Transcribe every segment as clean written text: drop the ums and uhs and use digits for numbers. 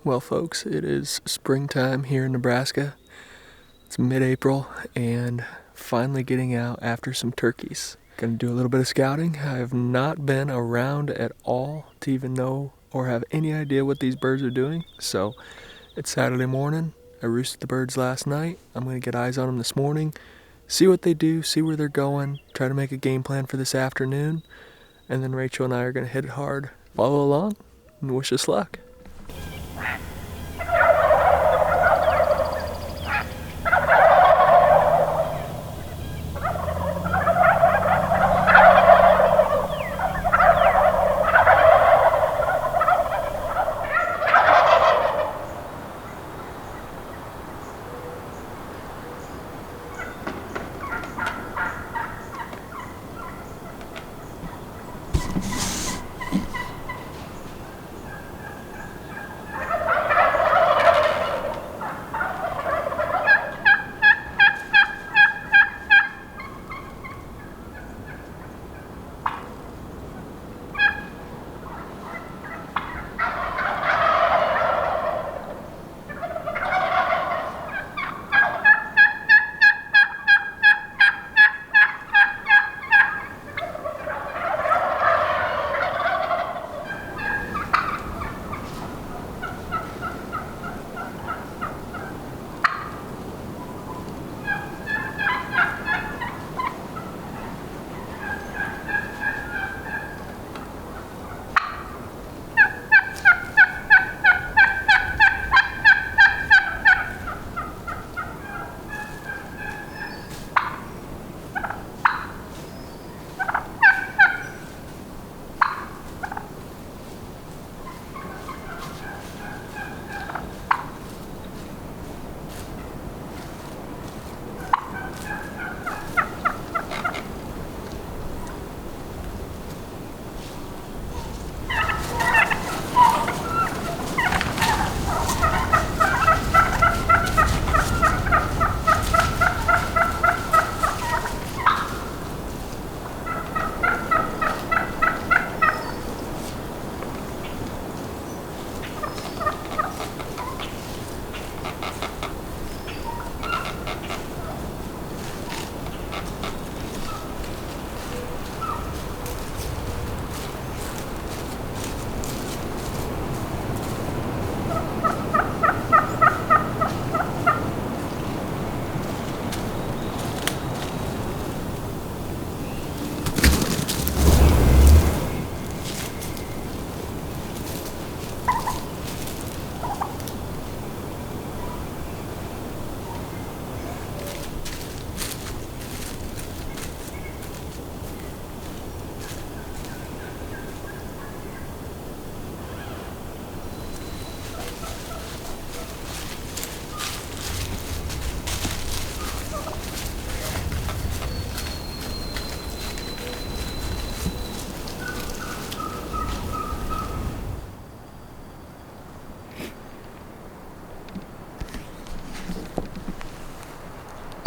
Well, folks, it is springtime here in Nebraska. It's mid-April and finally getting out after some turkeys. Gonna do a little bit of scouting. I have not been around at all to even know or have any idea what these birds are doing. So it's Saturday morning. I roosted the birds last night. I'm gonna get eyes on them this morning, see what they do, see where they're going, try to make a game plan for this afternoon, and then Rachel and I are gonna hit it hard. Follow along and wish us luck.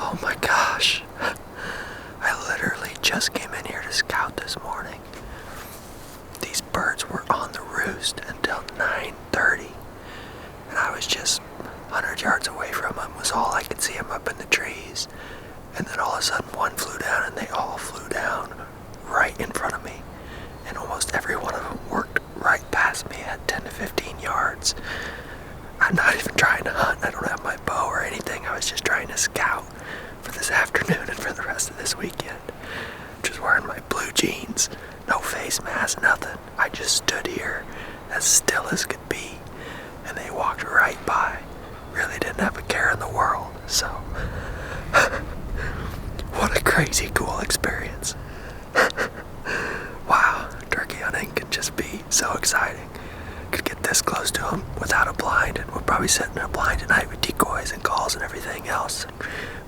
Oh my gosh, I literally just came in here to scout this morning. These birds were on the roost until 9:30, and I was just 100 yards away from them, was all I could see them up in the trees. And then all of a sudden one flew down, and they all flew down right in front of me. And almost every one of them worked right past me at 10 to 15 yards. I'm not even trying to hunt. I don't have my bow or anything. I was just trying to scout for this afternoon and for the rest of this weekend. Just wearing my blue jeans, no face mask, nothing. I just stood here as still as could be, and they walked right by. Really didn't have a care in the world. So, what a crazy cool experience. Wow, turkey hunting can just be so exciting. Could get this close to them without a blind, and we'll probably set in a blind tonight with decoys and calls and everything else.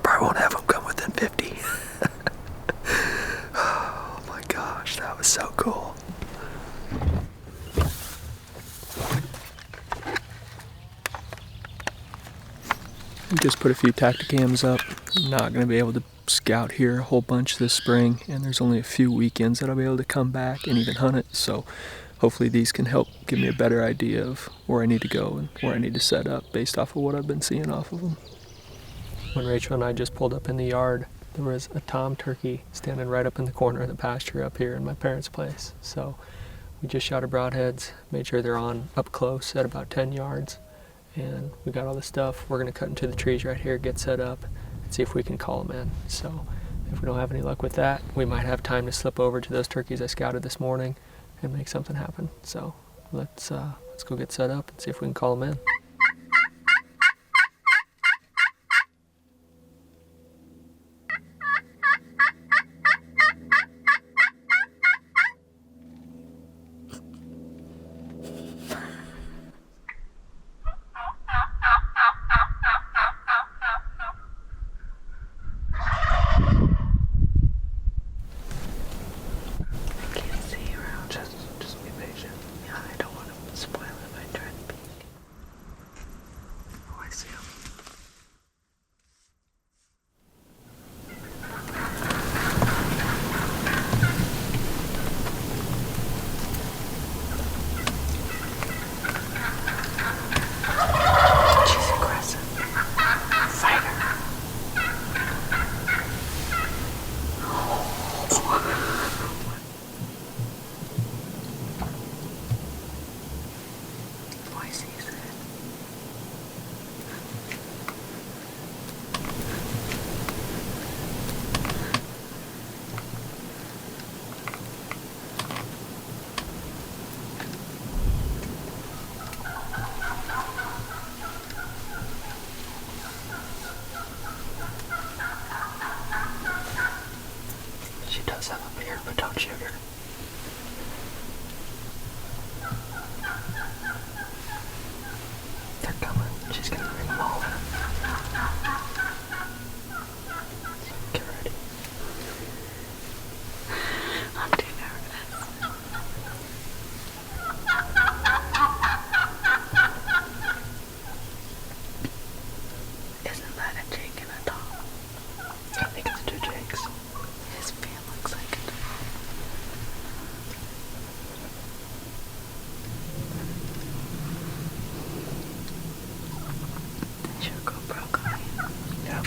Probably won't have them come within 50. Oh my gosh, that was so cool. Just put a few tacticams up. I'm not going to be able to scout here a whole bunch this spring, and there's only a few weekends that I'll be able to come back and even hunt it, so hopefully these can help give me a better idea of where I need to go and where I need to set up based off of what I've been seeing off of them. When Rachel and I just pulled up in the yard, there was a tom turkey standing right up in the corner of the pasture up here in my parents' place. So we just shot our broadheads, made sure they're on up close at about 10 yards, and we got all the stuff. We're going to cut into the trees right here, get set up, and see if we can call them in. So if we don't have any luck with that, we might have time to slip over to those turkeys I scouted this morning and make something happen. So let's go get set up and see if we can call them in. Just be patient. Yeah, I don't want to spoil it by trying to peek. Oh, I see him. She's aggressive. Fighter. Boy sees it. She does have a beard, but don't shoot her. They're coming. She's gonna bring them all in. Get ready. I'm too nervous. Isn't that a Jake and a Tom? I think it's two Jakes. His fan looks like it. Did your GoPro got me? Yeah.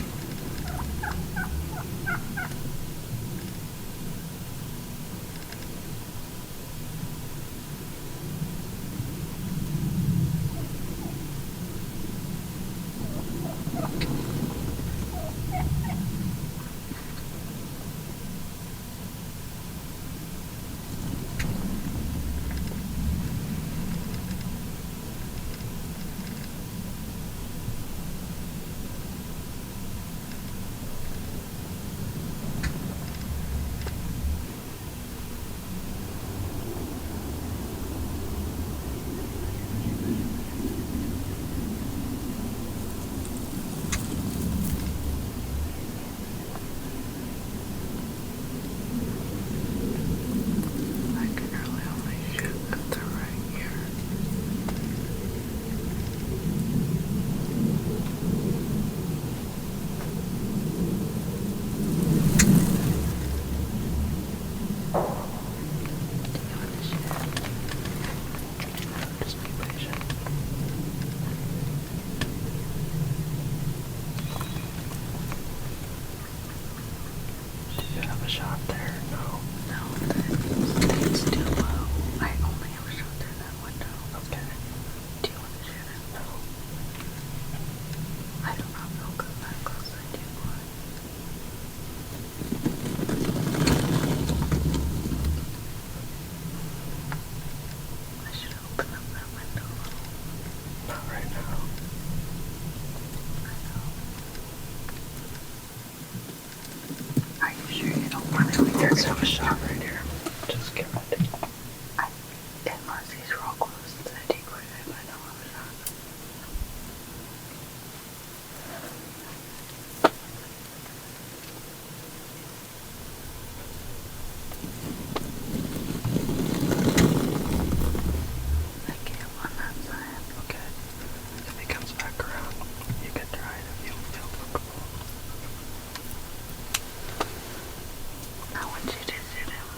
I can really only shoot if they're right here. Just be patient. Did you have a shot there? No. No, it's too low. I only have a shot through that window. Okay. Do you want to shoot it? No. I do not feel good that close. I do want. I should open up that window a little. Not right now. I know. Are you sure you don't want to? Let's have a shot right here. Just get ready. Unless he's real close to the decoy, I might not have a shot. I can't on that side. Okay. If he comes back around, you can try it if you feel comfortable. I want you to shoot him.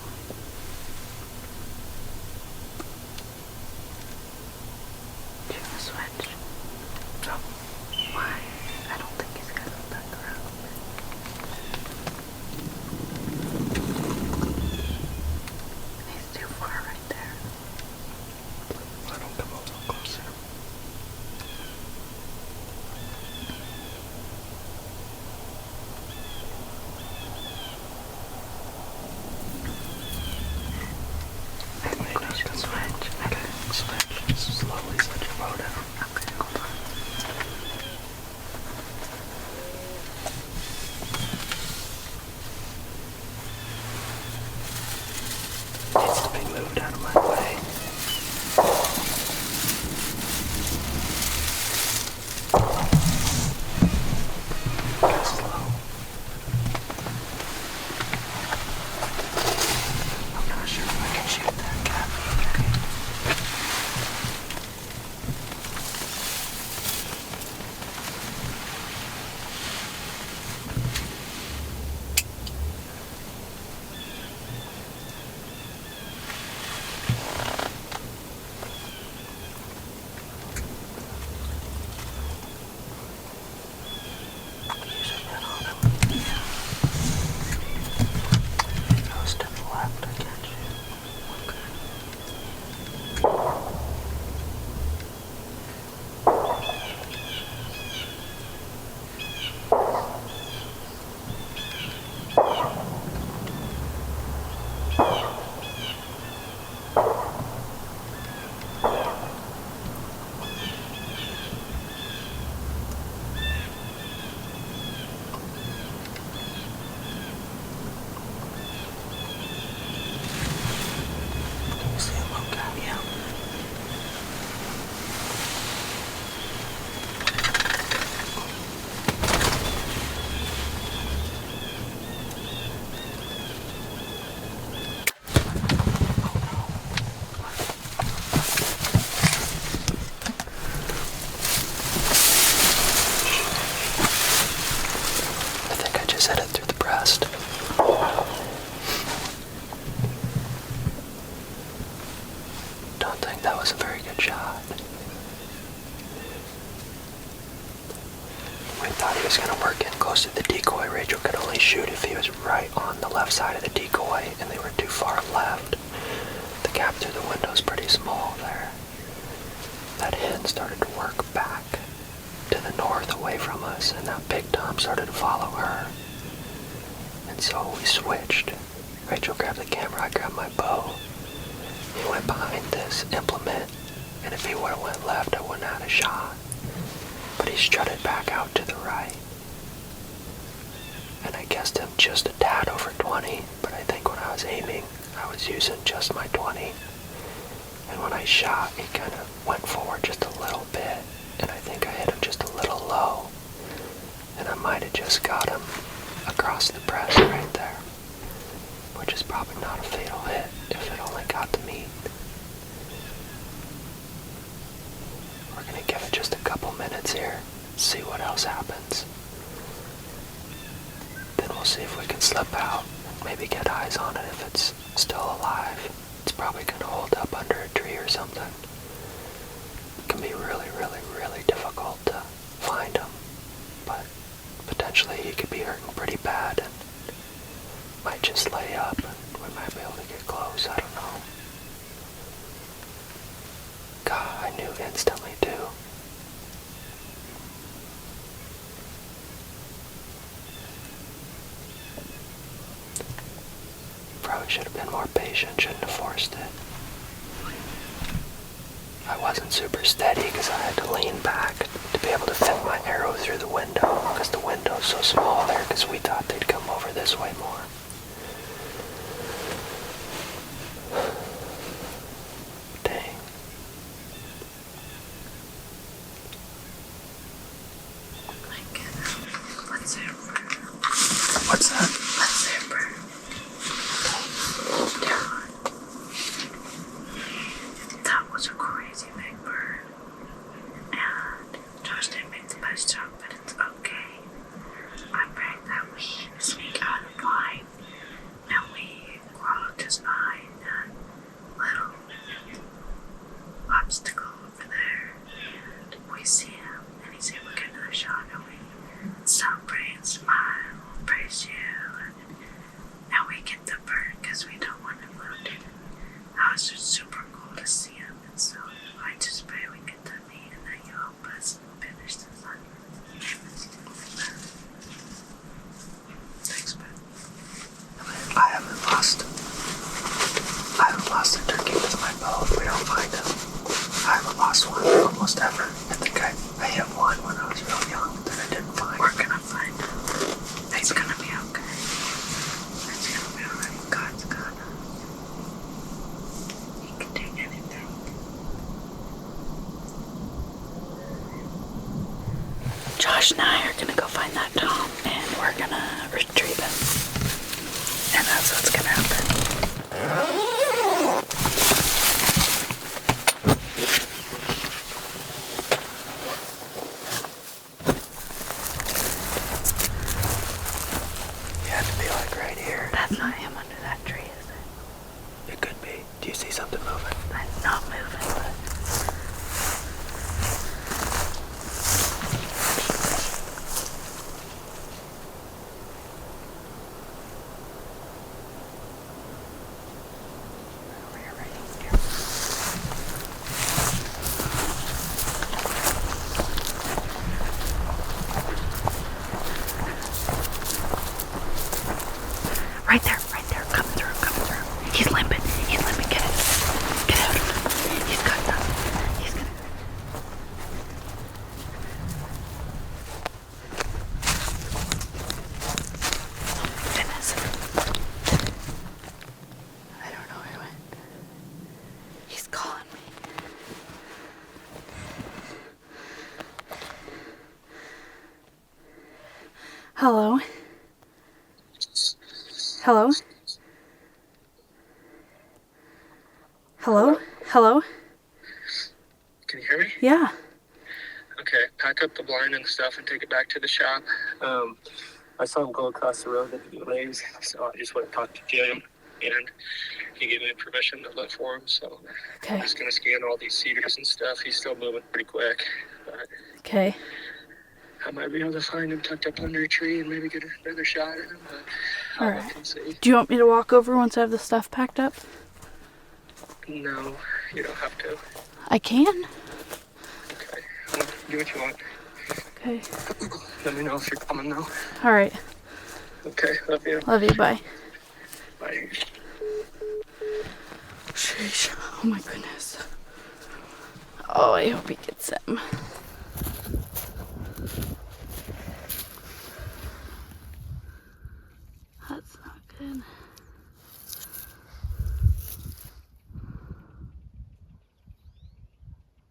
just hit it through the breast. Don't think that was a very good shot. We thought he was going to work in close to the decoy. Rachel could only shoot if he was right on the left side of the decoy, and they were too far left. The gap through the window is pretty small there. That hen started to work back to the north away from us, and that big tom started to follow her. And so we switched. Rachel grabbed the camera, I grabbed my bow. He went behind this implement, and if he would have went left, I wouldn't have had a shot. But he strutted back out to the right. And I guessed him just a tad over 20, but I think when I was aiming, I was using just my 20. And when I shot, he kind of went forward just a little bit, and I think I hit him just a little low. And I might have just got him across the breast right there, which is probably not a fatal hit if it only got the meat. We're gonna give it just a couple minutes here, see what else happens. Then we'll see if we can slip out and maybe get eyes on it if it's still alive. It's probably gonna hold up under a tree or something. It can be really, really, really difficult to find him, but potentially he could be hurting pretty bad and might just lay up and we might be able to get close. I don't know. God, I knew instantly too. Probably should have been more patient, shouldn't have forced it. I wasn't super steady because I had to lean back to be able to fit my arrow through the window because the window's so small there because we thought they'd come over this way more. Dang. What's that? That was a crazy big bird. And Josh didn't make the best job, but it's okay. I pray that we sneak out of the blind and we crawl just behind that little obstacle over there. And we see him and he's able to get another shot and we stop, pray and smile, praise you, and we get the bird because we don't want him loaded. That was just super cool to see him, and so I just pray we get the meat and that you help us finish this hunt. Thanks, Ben. I haven't lost a turkey with my bow if we don't find him. I haven't lost one almost ever. I think I hit one when I was real young that I didn't find. We're gonna find him. It's gonna be okay. It's gonna be alright. God's got him. He can take anything. Josh and I are gonna go find that Tom and we're gonna retrieve him. And that's what's gonna happen. You had to be like right here. That's not him under that tree, is it? It could be. Do you see something moving? It's not moving, but right there, coming through. He's limping, get it. Get out of him. He's got nothing. He's gonna. Goodness. I don't know where he went. He's calling me. Hello? Hello? Hello? Hello? Can you hear me? Yeah. Okay, pack up the blind and stuff and take it back to the shop. I saw him go across the road at the lanes, so I just went and talked to Jim, and he gave me permission to look for him. So Okay. I'm just gonna scan all these cedars and stuff. He's still moving pretty quick, but Okay. I might be able to find him tucked up under a tree and maybe get another shot at him. But I'll All right. look and see. Do you want me to walk over once I have the stuff packed up? No, you don't have to. I can. Okay, well, do what you want. Okay. Let me know if you're coming though. All right. Okay, love you. Love you. Bye. Bye. Sheesh. Oh my goodness. Oh, I hope he gets him. That's not good.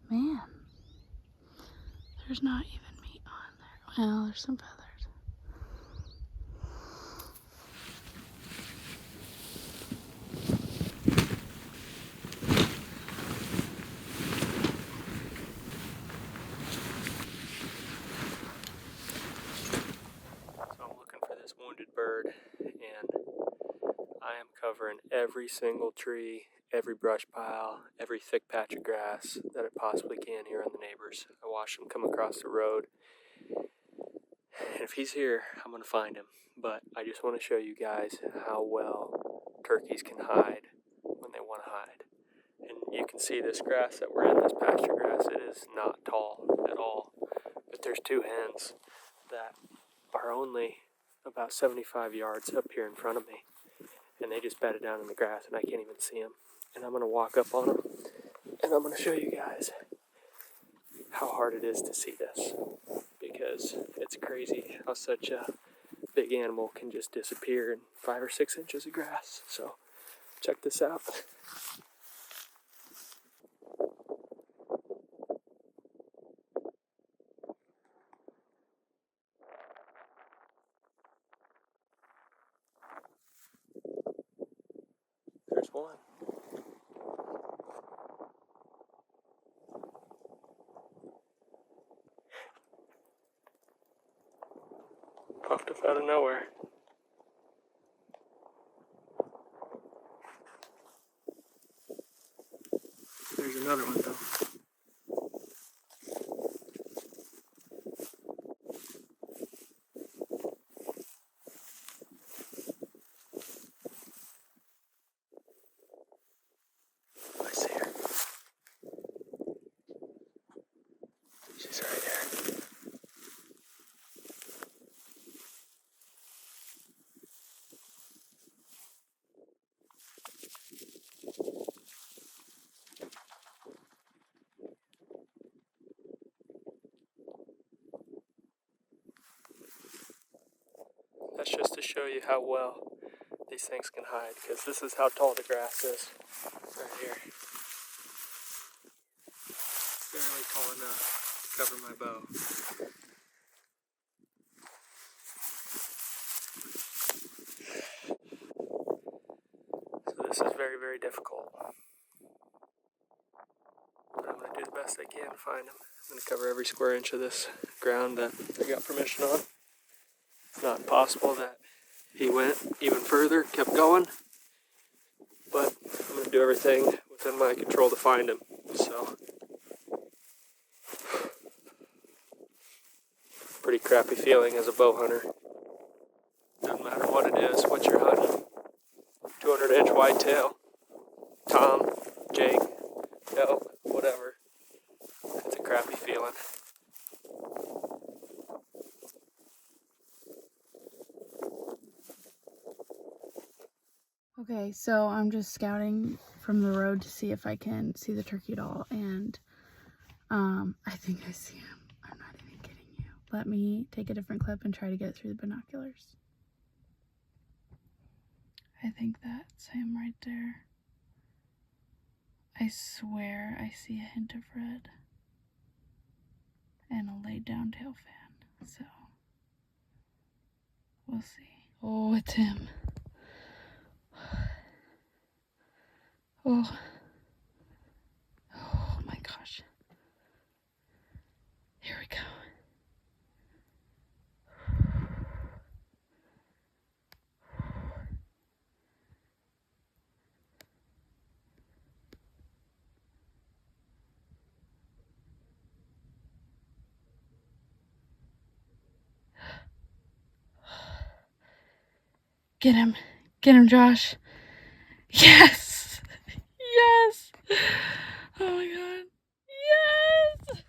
Man. There's not even meat on there. Well, there's some feathers. So I'm looking for this wounded bird, and I am covering every single tree, every brush pile, every thick patch of grass that it possibly can here on the neighbors. I watched him come across the road, and if he's here, I'm going to find him. But I just want to show you guys how well turkeys can hide when they want to hide. And you can see this grass that we're in, this pasture grass, it is not tall at all. But there's two hens that are only about 75 yards up here in front of me. And they just bedded down in the grass and I can't even see them. And I'm going to walk up on them and I'm going to show you guys how hard it is to see this. Because it's crazy how such a big animal can just disappear in 5 or 6 inches of grass. So check this out. There's one. Popped up out of nowhere. There's another one though. I see her. She's right there. That's just to show you how well these things can hide, because this is how tall the grass is. Right here. Barely tall enough to cover my bow. So this is very, very difficult. But I'm going to do the best I can to find him. I'm going to cover every square inch of this ground that I got permission on. It's not possible that he went even further, kept going. But I'm going to do everything within my control to find him. So, pretty crappy feeling as a bow hunter. Doesn't matter what it is, what you're hunting. 200-inch whitetail, tom, jake, elk, whatever. It's a crappy feeling. Okay, so I'm just scouting from the road to see if I can see the turkey at all, and I think I see him. I'm not even kidding you. Let me take a different clip and try to get through the binoculars. I think that's him right there. I swear I see a hint of red and a laid down tail fan, so we'll see. Oh, it's him. Oh. Oh my gosh. Here we go. Get him. Get him, Josh. Yes. Yes. Oh my God. Yes.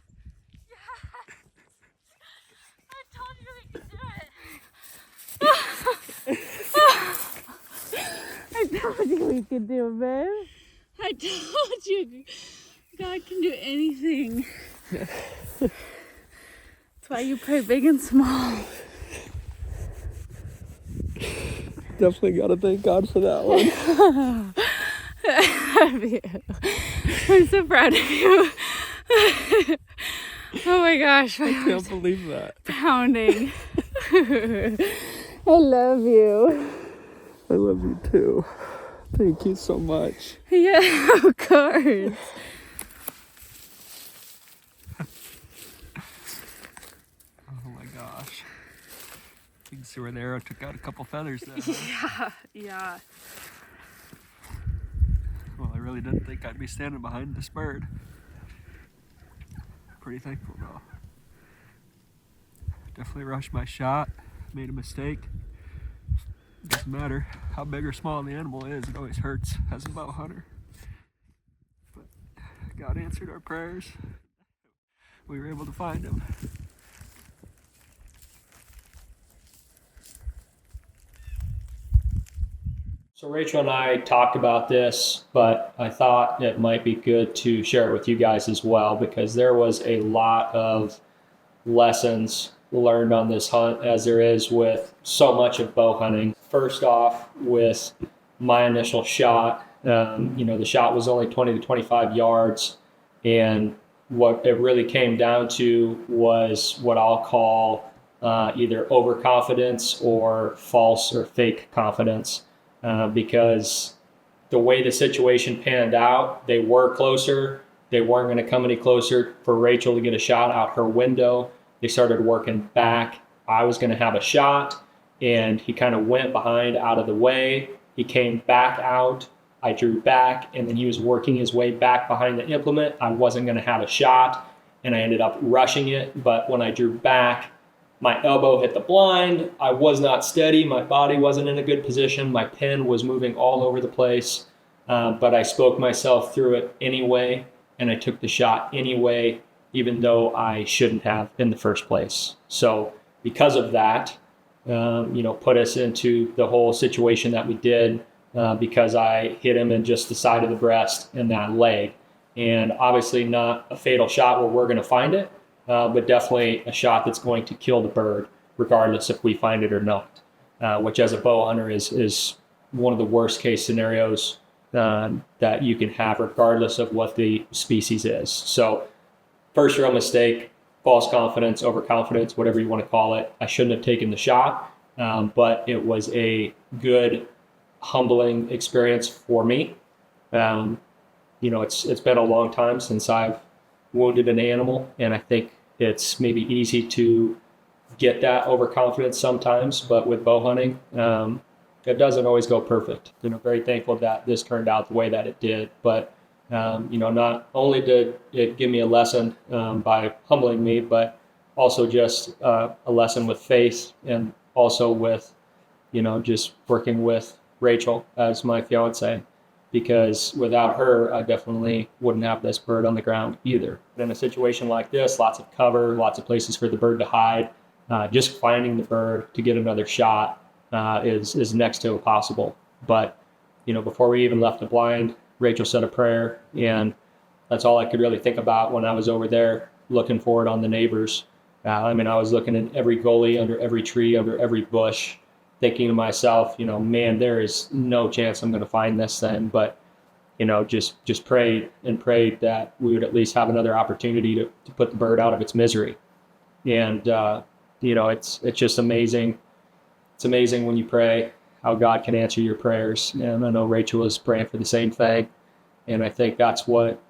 I told you we could do it. I told you we could do it, babe. I told you God can do anything. That's why you pray big and small. Definitely gotta thank God for that one. I'm so proud of you. Oh my gosh, I can't believe that. pounding. I love you. I love you too. Thank you so much. Yeah, of course. Oh my gosh. You can see where the arrow took out a couple feathers there. Huh? Yeah. Well, I really didn't think I'd be standing behind this bird. Pretty thankful though. Definitely rushed my shot, made a mistake. Doesn't matter how big or small the animal is, it always hurts as a bow hunter. But God answered our prayers. We were able to find him. So Rachel and I talked about this, but I thought it might be good to share it with you guys as well, because there was a lot of lessons learned on this hunt, as there is with so much of bow hunting. First off, with my initial shot, the shot was only 20 to 25 yards, and what it really came down to was what I'll call either overconfidence or false or fake confidence. Because the way the situation panned out, they were closer. They weren't going to come any closer for Rachel to get a shot out her window. They started working back. I was going to have a shot, and he kind of went behind out of the way. He came back out. I drew back, and then he was working his way back behind the implement. I wasn't going to have a shot, and I ended up rushing it. But when I drew back, my elbow hit the blind. I was not steady. My body wasn't in a good position. My pen was moving all over the place. But I spoke myself through it anyway, and I took the shot anyway, even though I shouldn't have in the first place. So because of that, put us into the whole situation that we did, because I hit him in just the side of the breast and that leg. And obviously not a fatal shot where we're going to find it, but definitely a shot that's going to kill the bird, regardless if we find it or not, which as a bow hunter is one of the worst case scenarios that you can have, regardless of what the species is. So first real mistake, false confidence, overconfidence, whatever you want to call it. I shouldn't have taken the shot, but it was a good, humbling experience for me. It's been a long time since I've wounded an animal, and I think it's maybe easy to get that overconfidence sometimes, but with bow hunting, it doesn't always go perfect. Very thankful that this turned out the way that it did, but not only did it give me a lesson by humbling me, but also just a lesson with faith, and also with, just working with Rachel as my fiance, because without her, I definitely wouldn't have this bird on the ground either. In a situation like this, lots of cover, lots of places for the bird to hide. Just finding the bird to get another shot is next to impossible. But, before we even left the blind, Rachel said a prayer, and that's all I could really think about when I was over there looking for it on the neighbors. I was looking at every gully, under every tree, under every bush, thinking to myself, man, there is no chance I'm going to find this thing. But, just prayed that we would at least have another opportunity to put the bird out of its misery. And, it's just amazing. It's amazing when you pray how God can answer your prayers. And I know Rachel was praying for the same thing. And I think that's what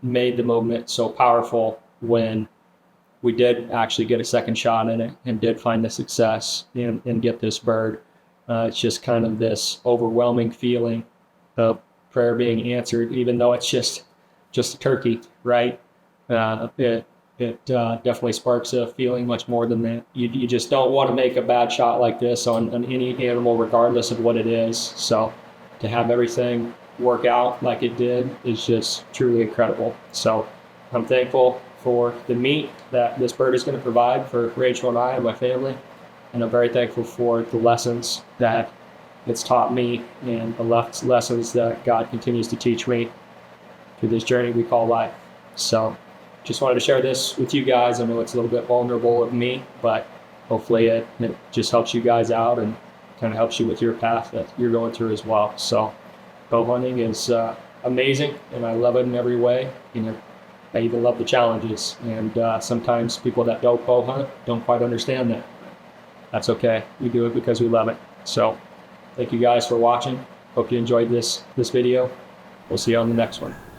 made the moment so powerful when we did actually get a second shot in it and did find the success and get this bird. It's just kind of this overwhelming feeling of prayer being answered, even though it's just a turkey, right? It it definitely sparks a feeling much more than that. You just don't want to make a bad shot like this on any animal, regardless of what it is. So to have everything work out like it did is just truly incredible. So I'm thankful for the meat that this bird is going to provide for Rachel and I and my family. And I'm very thankful for the lessons that it's taught me and the lessons that God continues to teach me through this journey we call life. So just wanted to share this with you guys. I know it's a little bit vulnerable of me, but hopefully it just helps you guys out and kind of helps you with your path that you're going through as well. So bow hunting is amazing, and I love it in every way. You know, I even love the challenges. And sometimes people that don't bow hunt don't quite understand that. That's okay. We do it because we love it. So thank you guys for watching. Hope you enjoyed this video. We'll see you on the next one.